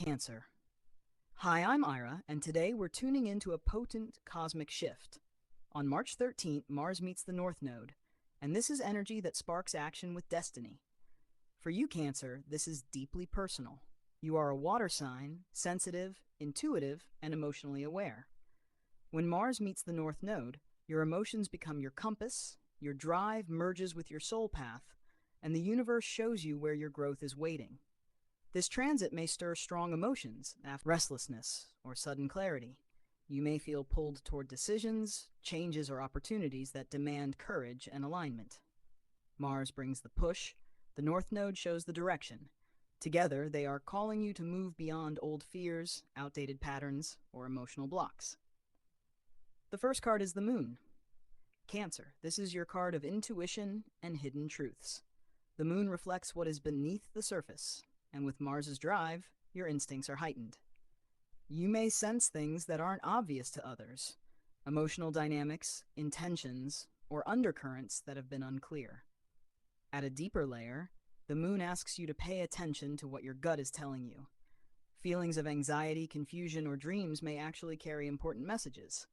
Cancer. Hi, I'm Ira, and today we're tuning into a potent cosmic shift. On March 13th, Mars meets the North Node, and this is energy that sparks action with destiny. For you, Cancer, this is deeply personal. You are a water sign, sensitive, intuitive, and emotionally aware. When Mars meets the North Node, your emotions become your compass, your drive merges with your soul path, and the universe shows you where your growth is waiting. This transit may stir strong emotions, restlessness, or sudden clarity. You may feel pulled toward decisions, changes, or opportunities that demand courage and alignment. Mars brings the push, the North Node shows the direction. Together, they are calling you to move beyond old fears, outdated patterns, or emotional blocks. The first card is the Moon. Cancer, this is your card of intuition and hidden truths. The Moon reflects what is beneath the surface, and with Mars's drive, your instincts are heightened. You may sense things that aren't obvious to others, emotional dynamics, intentions, or undercurrents that have been unclear. At a deeper layer, the Moon asks you to pay attention to what your gut is telling you. Feelings of anxiety, confusion, or dreams may actually carry important messages.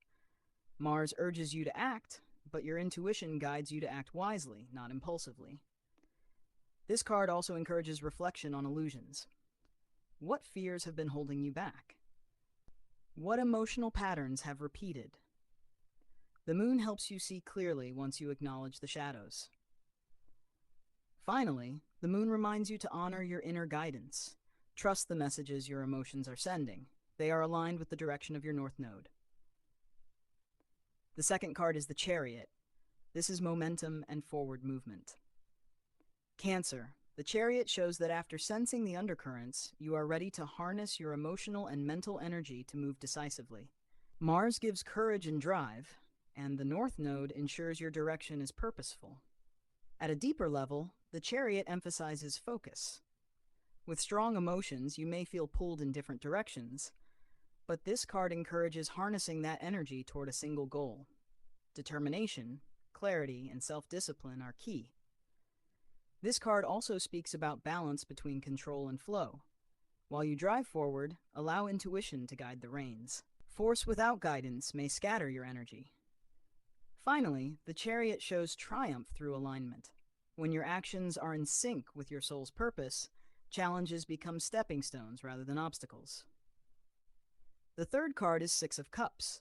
Mars urges you to act, but your intuition guides you to act wisely, not impulsively. This card also encourages reflection on illusions. What fears have been holding you back? What emotional patterns have repeated? The Moon helps you see clearly once you acknowledge the shadows. Finally, the Moon reminds you to honor your inner guidance. Trust the messages your emotions are sending. They are aligned with the direction of your North Node. The second card is the Chariot. This is momentum and forward movement. Cancer. The Chariot shows that after sensing the undercurrents, you are ready to harness your emotional and mental energy to move decisively. Mars gives courage and drive, and the North Node ensures your direction is purposeful. At a deeper level, the Chariot emphasizes focus. With strong emotions, you may feel pulled in different directions, but this card encourages harnessing that energy toward a single goal. Determination, clarity, and self-discipline are key. This card also speaks about balance between control and flow. While you drive forward, allow intuition to guide the reins. Force without guidance may scatter your energy. Finally, the Chariot shows triumph through alignment. When your actions are in sync with your soul's purpose, challenges become stepping stones rather than obstacles. The third card is Six of Cups.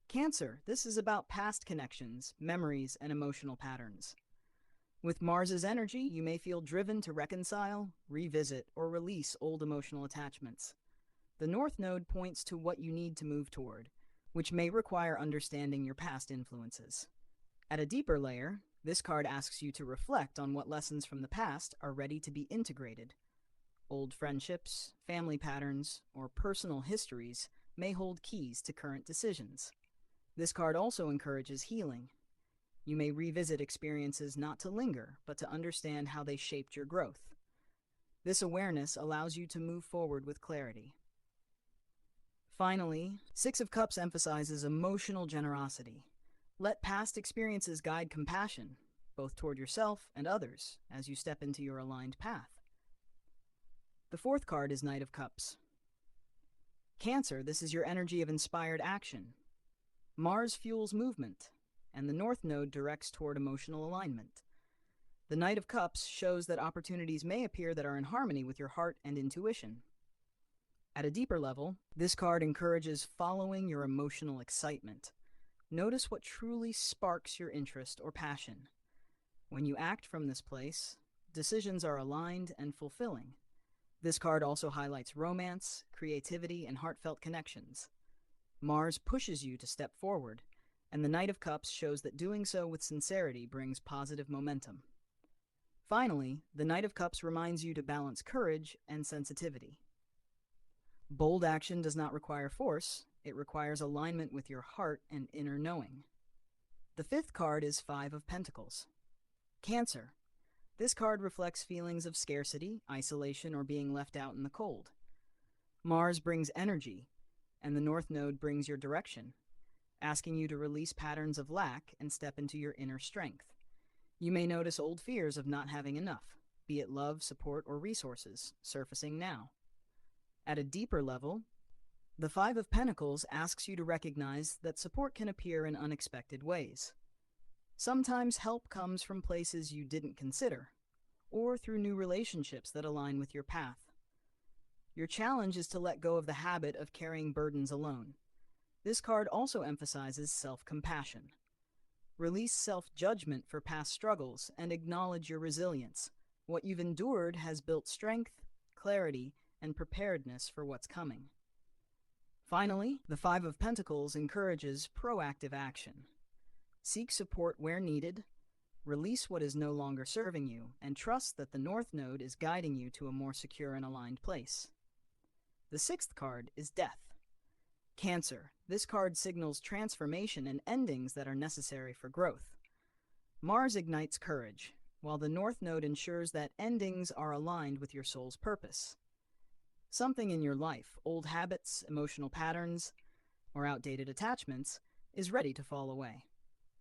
Cancer, this is about past connections, memories, and emotional patterns. With Mars's energy, you may feel driven to reconcile, revisit, or release old emotional attachments. The North Node points to what you need to move toward, which may require understanding your past influences. At a deeper layer, this card asks you to reflect on what lessons from the past are ready to be integrated. Old friendships, family patterns, or personal histories may hold keys to current decisions. This card also encourages healing. You may revisit experiences not to linger, but to understand how they shaped your growth. This awareness allows you to move forward with clarity. Finally, Six of Cups emphasizes emotional generosity. Let past experiences guide compassion, both toward yourself and others, as you step into your aligned path. The fourth card is Knight of Cups. Cancer, this is your energy of inspired action. Mars fuels movement, and the North Node directs toward emotional alignment. The Knight of Cups shows that opportunities may appear that are in harmony with your heart and intuition. At a deeper level, this card encourages following your emotional excitement. Notice what truly sparks your interest or passion. When you act from this place, decisions are aligned and fulfilling. This card also highlights romance, creativity, and heartfelt connections. Mars pushes you to step forward, and the Knight of Cups shows that doing so with sincerity brings positive momentum. Finally, the Knight of Cups reminds you to balance courage and sensitivity. Bold action does not require force, it requires alignment with your heart and inner knowing. The fifth card is Five of Pentacles. Cancer. This card reflects feelings of scarcity, isolation, or being left out in the cold. Mars brings energy, and the North Node brings your direction, asking you to release patterns of lack and step into your inner strength. You may notice old fears of not having enough, be it love, support, or resources, surfacing now. At a deeper level, the Five of Pentacles asks you to recognize that support can appear in unexpected ways. Sometimes help comes from places you didn't consider, or through new relationships that align with your path. Your challenge is to let go of the habit of carrying burdens alone. This card also emphasizes self-compassion. Release self-judgment for past struggles and acknowledge your resilience. What you've endured has built strength, clarity, and preparedness for what's coming. Finally, the Five of Pentacles encourages proactive action. Seek support where needed, release what is no longer serving you, and trust that the North Node is guiding you to a more secure and aligned place. The sixth card is Death. Cancer. This card signals transformation and endings that are necessary for growth. Mars ignites courage, while the North Node ensures that endings are aligned with your soul's purpose. Something in your life, old habits, emotional patterns, or outdated attachments, is ready to fall away.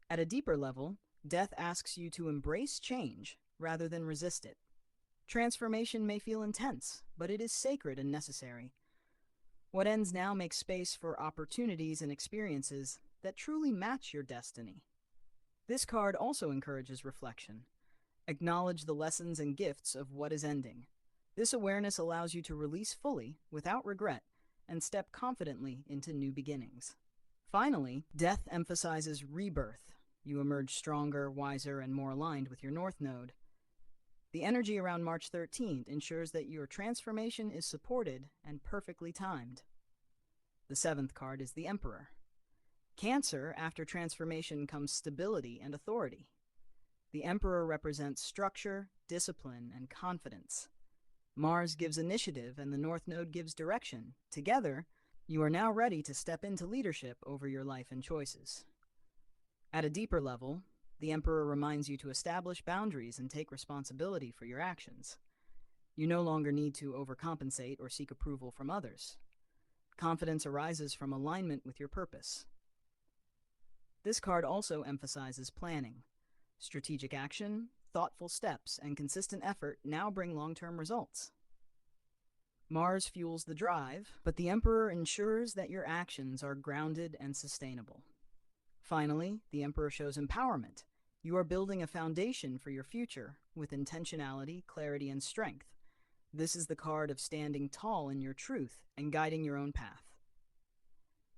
At a deeper level, Death asks you to embrace change rather than resist it. Transformation may feel intense, but it is sacred and necessary. What ends now makes space for opportunities and experiences that truly match your destiny. This card also encourages reflection. Acknowledge the lessons and gifts of what is ending. This awareness allows you to release fully, without regret, and step confidently into new beginnings. Finally, Death emphasizes rebirth. You emerge stronger, wiser, and more aligned with your North Node. The energy around March 13th ensures that your transformation is supported and perfectly timed. The seventh card is the Emperor. Cancer, after transformation comes stability and authority. The Emperor represents structure, discipline, and confidence. Mars gives initiative and the North Node gives direction. Together, you are now ready to step into leadership over your life and choices. At a deeper level, the Emperor reminds you to establish boundaries and take responsibility for your actions. You no longer need to overcompensate or seek approval from others. Confidence arises from alignment with your purpose. This card also emphasizes planning. Strategic action, thoughtful steps, and consistent effort now bring long-term results. Mars fuels the drive, but the Emperor ensures that your actions are grounded and sustainable. Finally, the Emperor shows empowerment. You are building a foundation for your future with intentionality, clarity, and strength. This is the card of standing tall in your truth and guiding your own path.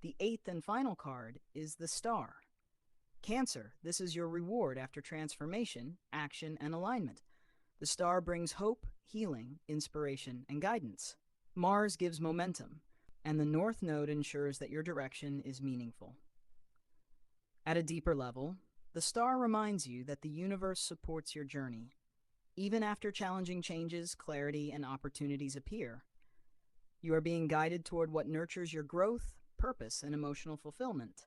The eighth and final card is the Star. Cancer, this is your reward after transformation, action, and alignment. The Star brings hope, healing, inspiration, and guidance. Mars gives momentum, and the North Node ensures that your direction is meaningful. At a deeper level, the Star reminds you that the universe supports your journey. Even after challenging changes, clarity, and opportunities appear, you are being guided toward what nurtures your growth, purpose, and emotional fulfillment.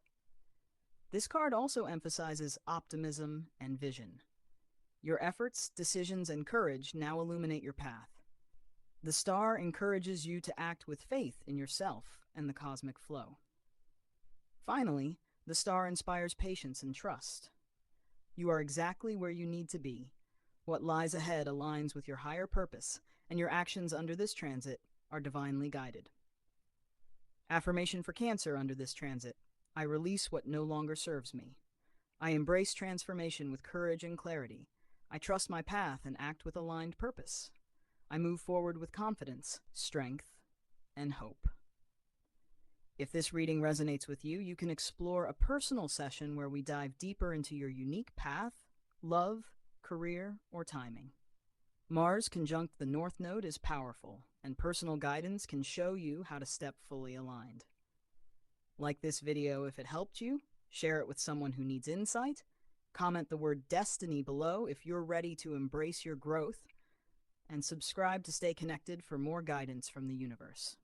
This card also emphasizes optimism and vision. Your efforts, decisions, and courage now illuminate your path. The Star encourages you to act with faith in yourself and the cosmic flow. Finally, the Star inspires patience and trust. You are exactly where you need to be. What lies ahead aligns with your higher purpose, and your actions under this transit are divinely guided. Affirmation for Cancer under this transit: I release what no longer serves me. I embrace transformation with courage and clarity. I trust my path and act with aligned purpose. I move forward with confidence, strength, and hope. If this reading resonates with you, you can explore a personal session where we dive deeper into your unique path, love, career, or timing. Mars conjunct the North Node is powerful, and personal guidance can show you how to step fully aligned. Like this video if it helped you, share it with someone who needs insight, comment the word destiny below if you're ready to embrace your growth, and subscribe to stay connected for more guidance from the universe.